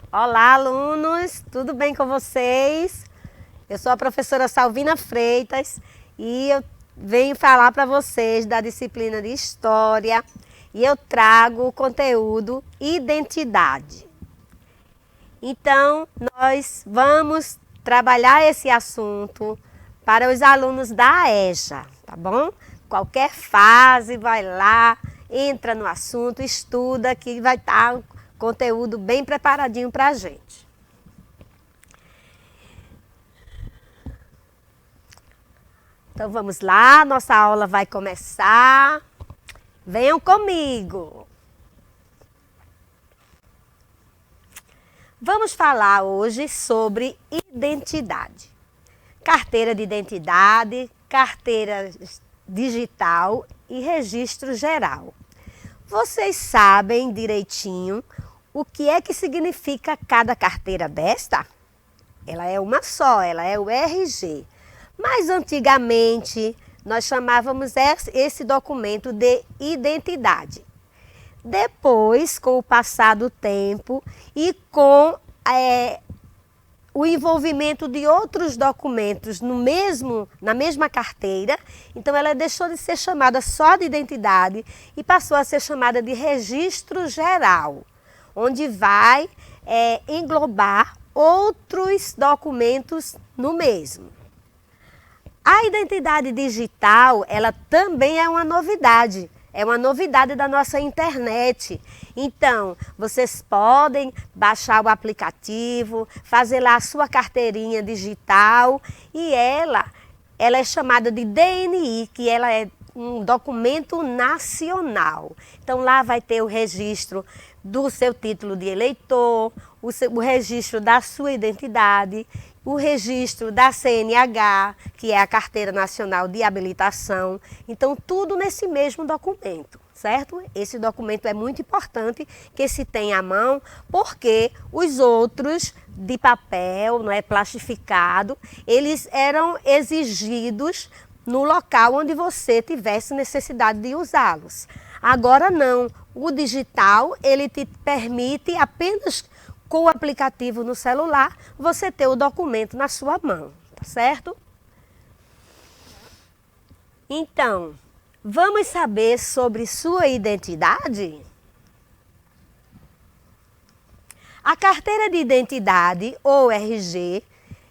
Olá, alunos! Tudo bem com vocês? Eu sou a professora Salvina Freitas e eu venho falar para vocês da disciplina de História e eu trago o conteúdo Identidade. Então, nós vamos trabalhar esse assunto para os alunos da EJA, tá bom? Qualquer fase, vai lá, entra no assunto, estuda, que vai estar conteúdo bem preparadinho para a gente. Então vamos lá, nossa aula vai começar. Venham comigo. Vamos falar hoje sobre identidade. Carteira de identidade, carteira digital e registro geral. Vocês sabem direitinho o que é que significa cada carteira desta? Ela é uma só, ela é o RG. Mas antigamente nós chamávamos esse documento de identidade. Depois, com o passar do tempo e com o envolvimento de outros documentos na mesma carteira, então ela deixou de ser chamada só de identidade e passou a ser chamada de registro geral, onde vai englobar outros documentos no mesmo. A identidade digital, ela também é uma novidade. É uma novidade da nossa internet. Então, vocês podem baixar o aplicativo, fazer lá a sua carteirinha digital e ela é chamada de DNI, que ela é um documento nacional. Então, lá vai ter o registro do seu título de eleitor, o registro da sua identidade, o registro da CNH, que é a Carteira Nacional de Habilitação. Então, tudo nesse mesmo documento, certo? Esse documento é muito importante que se tenha à mão, porque os outros de papel, não é plastificado, eles eram exigidos no local onde você tivesse necessidade de usá-los. Agora não, o digital, ele te permite apenas com o aplicativo no celular, você ter o documento na sua mão, tá certo? Então, vamos saber sobre sua identidade? A carteira de identidade, ou RG,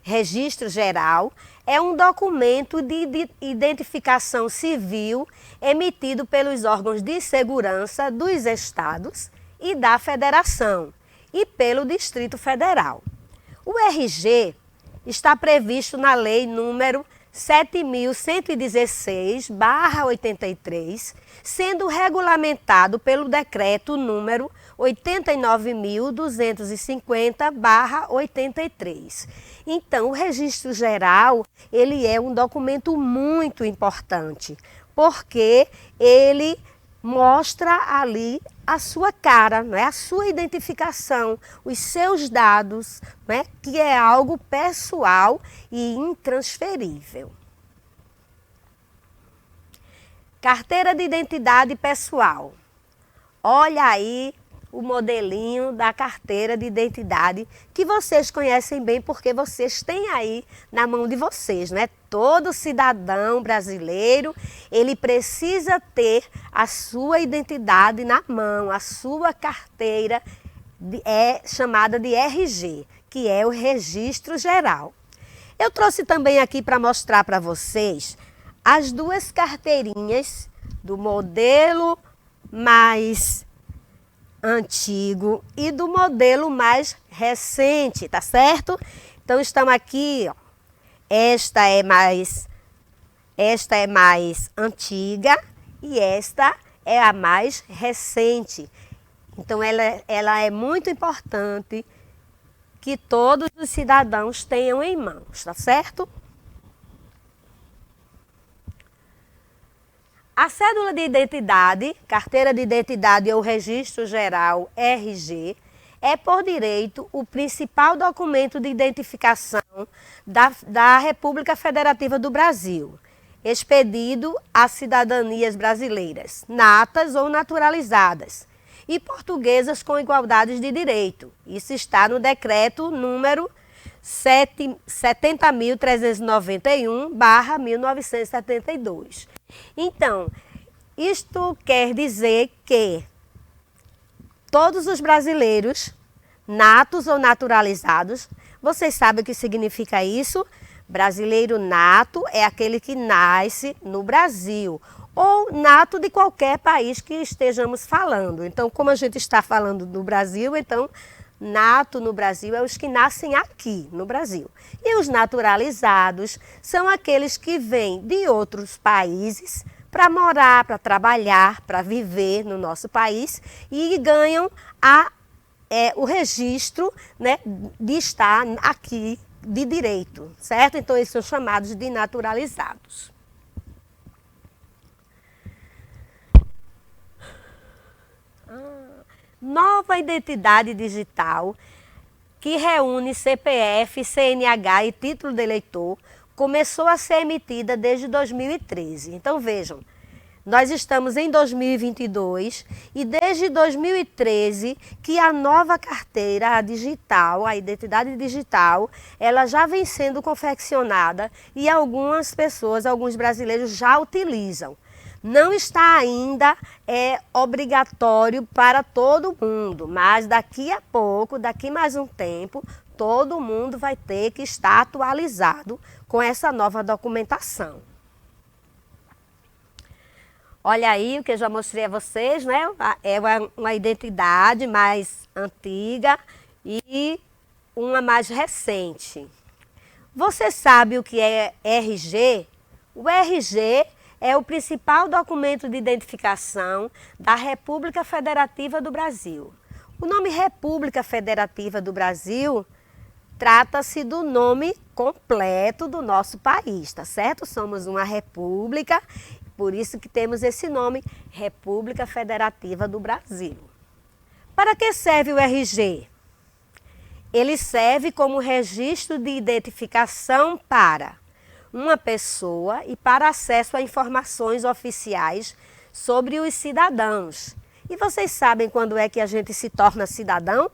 Registro Geral, é um documento de identificação civil emitido pelos órgãos de segurança dos estados e da federação e pelo Distrito Federal. O RG está previsto na Lei número 7.116/83, sendo regulamentado pelo Decreto número 89.250/83. Então, o Registro Geral, ele é um documento muito importante, porque ele mostra ali a sua cara, não é? A sua identificação, os seus dados, não é? Que é algo pessoal e intransferível. Carteira de identidade pessoal. Olha aí o modelinho da carteira de identidade que vocês conhecem bem porque vocês têm aí na mão de vocês, né? Todo cidadão brasileiro, ele precisa ter a sua identidade na mão, a sua carteira é chamada de RG, que é o Registro Geral. Eu trouxe também aqui para mostrar para vocês as duas carteirinhas do modelo mais antigo e do modelo mais recente, tá certo? Então estamos aqui, ó. Esta é mais antiga e esta é a mais recente. Então ela é muito importante que todos os cidadãos tenham em mãos, tá certo? A cédula de identidade, carteira de identidade ou registro geral, RG, é por direito o principal documento de identificação da República Federativa do Brasil, expedido a cidadanias brasileiras, natas ou naturalizadas, e portuguesas com igualdade de direito. Isso está no decreto número 70.391/1972. Então, isto quer dizer que todos os brasileiros, natos ou naturalizados, vocês sabem o que significa isso? Brasileiro nato é aquele que nasce no Brasil, ou nato de qualquer país que estejamos falando. Então, como a gente está falando do Brasil, então, nato no Brasil é os que nascem aqui no Brasil. E os naturalizados são aqueles que vêm de outros países para morar, para trabalhar, para viver no nosso país e ganham o registro, né, de estar aqui de direito, certo? Então, eles são chamados de naturalizados. Nova identidade digital que reúne CPF, CNH e título de eleitor começou a ser emitida desde 2013. Então vejam, nós estamos em 2022 e desde 2013 que a nova carteira digital, a identidade digital, ela já vem sendo confeccionada e algumas pessoas, alguns brasileiros já utilizam. Não está ainda obrigatório para todo mundo, mas daqui a pouco, daqui mais um tempo, todo mundo vai ter que estar atualizado com essa nova documentação. Olha aí o que eu já mostrei a vocês, né? É uma identidade mais antiga e uma mais recente. Você sabe o que é RG? O RG é o principal documento de identificação da República Federativa do Brasil. O nome República Federativa do Brasil trata-se do nome completo do nosso país, tá certo? Somos uma república, por isso que temos esse nome, República Federativa do Brasil. Para que serve o RG? Ele serve como registro de identificação para uma pessoa e para acesso a informações oficiais sobre os cidadãos. E vocês sabem quando é que a gente se torna cidadão?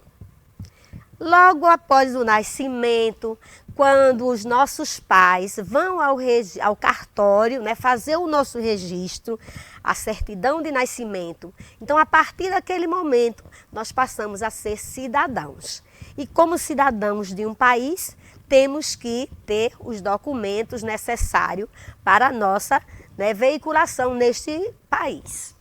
Logo após o nascimento, quando os nossos pais vão ao cartório, né, fazer o nosso registro, a certidão de nascimento. Então, a partir daquele momento, nós passamos a ser cidadãos. E como cidadãos de um país, temos que ter os documentos necessários para a nossa, né, veiculação neste país.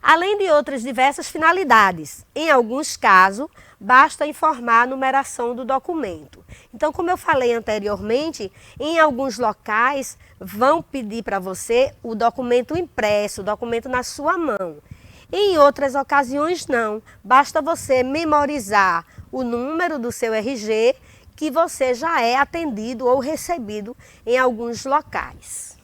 Além de outras diversas finalidades. Em alguns casos, basta informar a numeração do documento. Então, como eu falei anteriormente, em alguns locais vão pedir para você o documento impresso, o documento na sua mão. Em outras ocasiões, não. Basta você memorizar o número do seu RG, que você já é atendido ou recebido em alguns locais.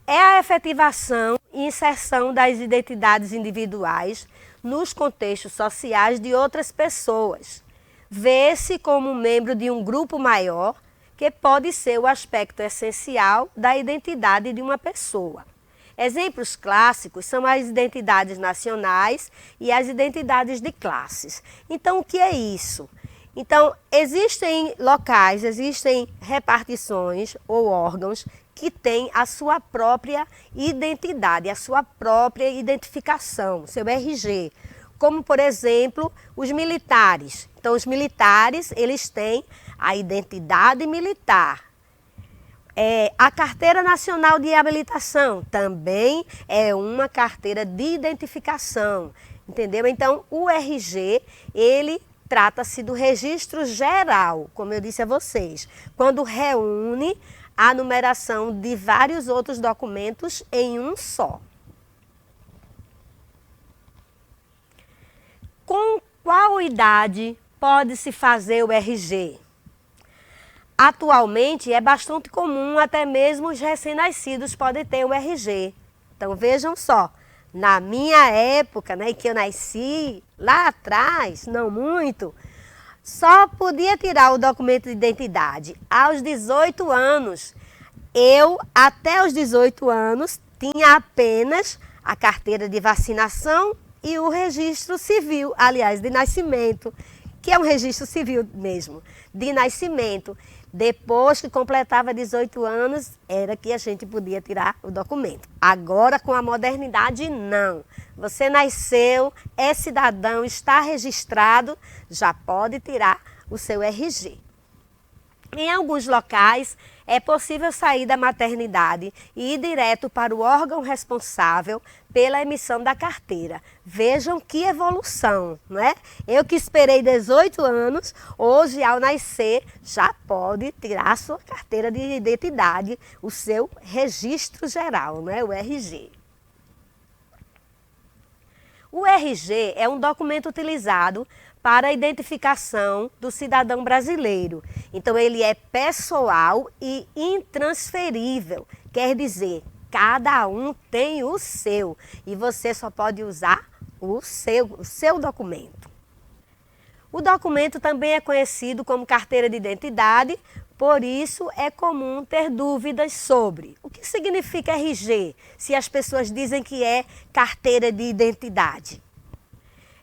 É a efetivação e inserção das identidades individuais nos contextos sociais de outras pessoas. Vê-se como membro de um grupo maior, que pode ser o aspecto essencial da identidade de uma pessoa. Exemplos clássicos são as identidades nacionais e as identidades de classes. Então, o que é isso? Então, existem locais, existem repartições ou órgãos que têm a sua própria identidade, a sua própria identificação, seu RG. Como, por exemplo, os militares. Então, os militares, eles têm a identidade militar. A Carteira Nacional de Habilitação também é uma carteira de identificação, entendeu? Então, o RG, ele trata-se do registro geral, como eu disse a vocês, quando reúne a numeração de vários outros documentos em um só. Com qual idade pode-se fazer o RG? Atualmente é bastante comum, até mesmo os recém-nascidos podem ter o RG. Então vejam só, na minha época, né, que eu nasci lá atrás, não muito, só podia tirar o documento de identidade aos 18 anos. Eu, até os 18 anos, tinha apenas a carteira de vacinação e o registro civil, aliás, de nascimento, que é um registro civil mesmo, de nascimento. Depois que completava 18 anos, era que a gente podia tirar o documento. Agora, com a modernidade, não. Você nasceu, é cidadão, está registrado, já pode tirar o seu RG. Em alguns locais, é possível sair da maternidade e ir direto para o órgão responsável pela emissão da carteira. Vejam que evolução, não é? Eu que esperei 18 anos, hoje ao nascer já pode tirar a sua carteira de identidade, o seu registro geral, não é? O RG. O RG é um documento utilizado para a identificação do cidadão brasileiro. Então, ele é pessoal e intransferível, quer dizer, cada um tem o seu e você só pode usar o seu documento. O documento também é conhecido como carteira de identidade, por isso é comum ter dúvidas sobre o que significa RG, se as pessoas dizem que é carteira de identidade.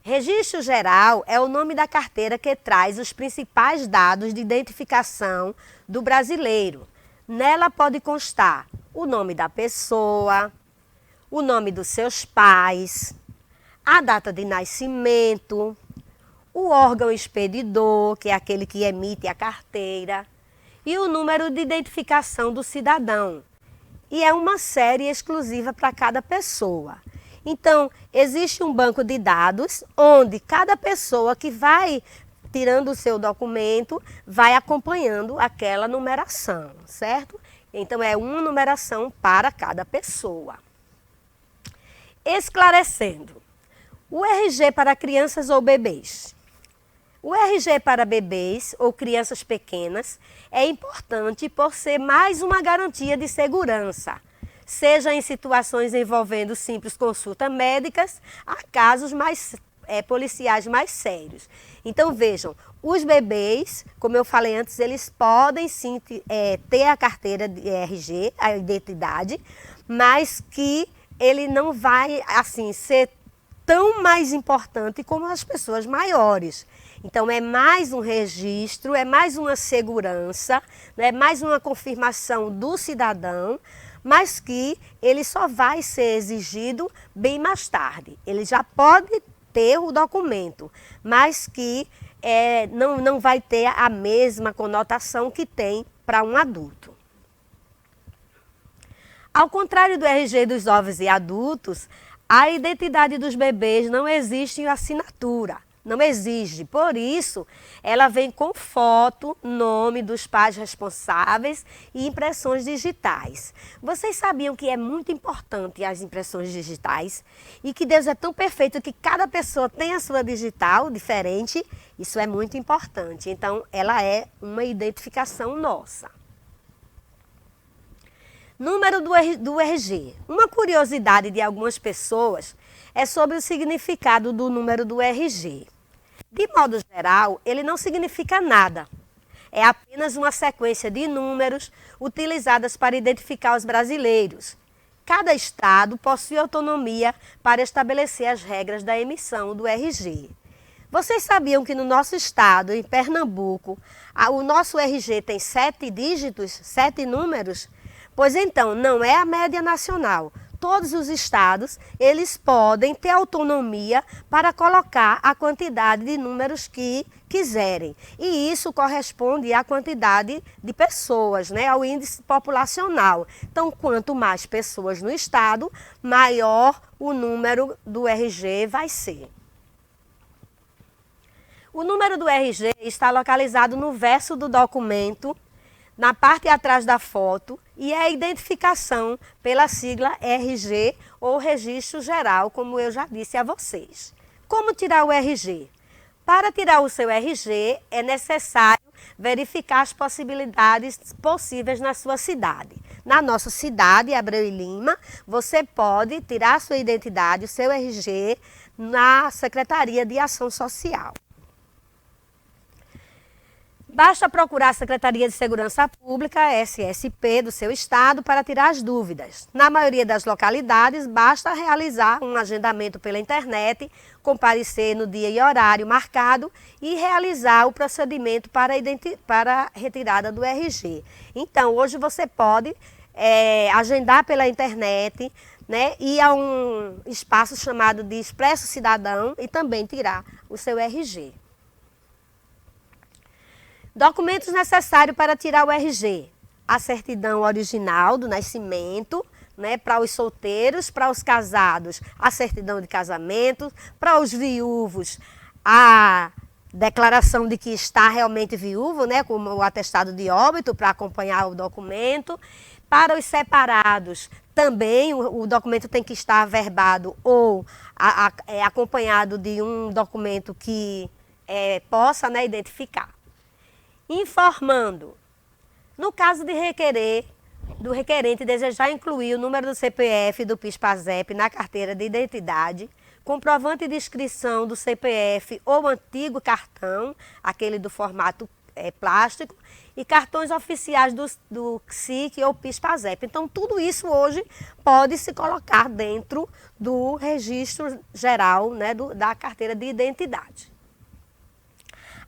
Registro Geral é o nome da carteira que traz os principais dados de identificação do brasileiro. Nela pode constar o nome da pessoa, o nome dos seus pais, a data de nascimento, o órgão expedidor, que é aquele que emite a carteira, e o número de identificação do cidadão. E é uma série exclusiva para cada pessoa. Então, existe um banco de dados onde cada pessoa que vai tirando o seu documento vai acompanhando aquela numeração, certo? Então, é uma numeração para cada pessoa. Esclarecendo, o RG para crianças ou bebês. O RG para bebês ou crianças pequenas é importante por ser mais uma garantia de segurança, seja em situações envolvendo simples consultas médicas, a casos policiais mais sérios. Então vejam, os bebês, como eu falei antes, eles podem sim ter a carteira de RG, a identidade, mas que ele não vai assim ser tão mais importante como as pessoas maiores. Então é mais um registro, é mais uma segurança, é mais uma confirmação do cidadão, mas que ele só vai ser exigido bem mais tarde. Ele já pode ter o documento, mas que não vai ter a mesma conotação que tem para um adulto. Ao contrário do RG dos jovens e adultos, a identidade dos bebês não existe em assinatura. Não exige, por isso ela vem com foto, nome dos pais responsáveis e impressões digitais. Vocês sabiam que é muito importante as impressões digitais e que Deus é tão perfeito que cada pessoa tem a sua digital diferente? Isso é muito importante, então ela é uma identificação nossa. Número do RG. Uma curiosidade de algumas pessoas é sobre o significado do número do RG. De modo geral, ele não significa nada. É apenas uma sequência de números utilizadas para identificar os brasileiros. Cada estado possui autonomia para estabelecer as regras da emissão do RG. Vocês sabiam que no nosso estado, em Pernambuco, o nosso RG tem 7 dígitos, 7 números? Pois então, não é a média nacional. Todos os estados, eles podem ter autonomia para colocar a quantidade de números que quiserem. E isso corresponde à quantidade de pessoas, né, ao índice populacional. Então, quanto mais pessoas no estado, maior o número do RG vai ser. O número do RG está localizado no verso do documento, na parte de atrás da foto, e é a identificação pela sigla RG ou Registro Geral, como eu já disse a vocês. Como tirar o RG? Para tirar o seu RG, é necessário verificar as possibilidades possíveis na sua cidade. Na nossa cidade, Abreu e Lima, você pode tirar a sua identidade, o seu RG, na Secretaria de Ação Social. Basta procurar a Secretaria de Segurança Pública, SSP, do seu estado para tirar as dúvidas. Na maioria das localidades, basta realizar um agendamento pela internet, comparecer no dia e horário marcado e realizar o procedimento para a retirada do RG. Então, hoje você pode agendar pela internet, né, ir a um espaço chamado de Expresso Cidadão e também tirar o seu RG. Documentos necessários para tirar o RG. A certidão original do nascimento, né, para os solteiros, para os casados, a certidão de casamento, para os viúvos, a declaração de que está realmente viúvo, né, como o atestado de óbito para acompanhar o documento. Para os separados, também o documento tem que estar averbado ou acompanhado de um documento que possa, né, identificar. Informando, no caso de do requerente desejar incluir o número do CPF e do PIS/PASEP na carteira de identidade, comprovante de inscrição do CPF ou antigo cartão, aquele do formato plástico, e cartões oficiais do CSIC ou PIS/PASEP. Então, tudo isso hoje pode se colocar dentro do registro geral, né, da carteira de identidade.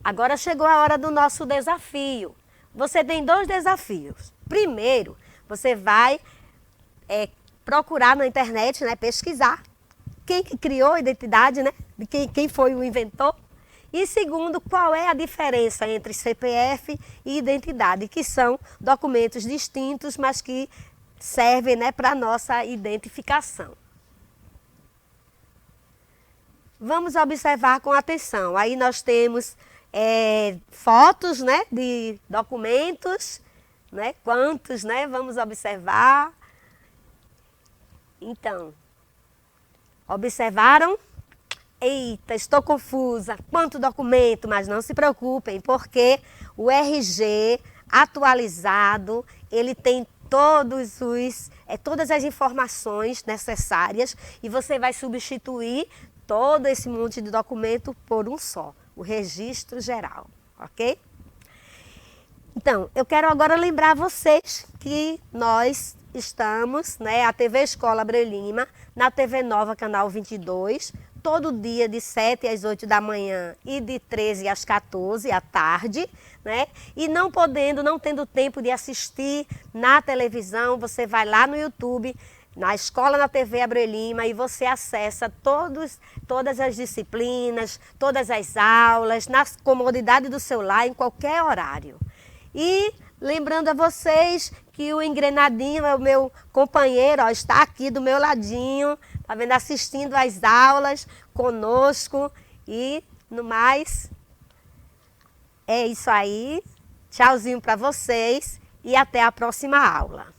Agora chegou a hora do nosso desafio. Você tem 2 desafios. Primeiro, você vai procurar na internet, né, pesquisar quem que criou a identidade, né, quem foi o inventor. E segundo, qual é a diferença entre CPF e identidade, que são documentos distintos, mas que servem, né, para a nossa identificação. Vamos observar com atenção. Aí nós temos fotos, né, de documentos, né, quantos, né, vamos observar. Então, observaram? Eita, estou confusa, quanto documento, mas não se preocupem, porque o RG atualizado, ele tem todas as informações necessárias e você vai substituir todo esse monte de documento por um só, o registro geral, ok? Então, eu quero agora lembrar vocês que nós estamos, né, a TV Escola Abreu Lima, na TV Nova, canal 22, todo dia de 7 às 8 da manhã e de 13 às 14 à tarde, né? E não tendo tempo de assistir na televisão, você vai lá no YouTube, na Escola na TV Abreu Lima, e você acessa todas as disciplinas, todas as aulas, na comodidade do seu lar, em qualquer horário. E lembrando a vocês que o Engrenadinho é o meu companheiro, ó, está aqui do meu ladinho, tá vendo, assistindo às aulas conosco. E no mais, é isso aí. Tchauzinho para vocês e até a próxima aula.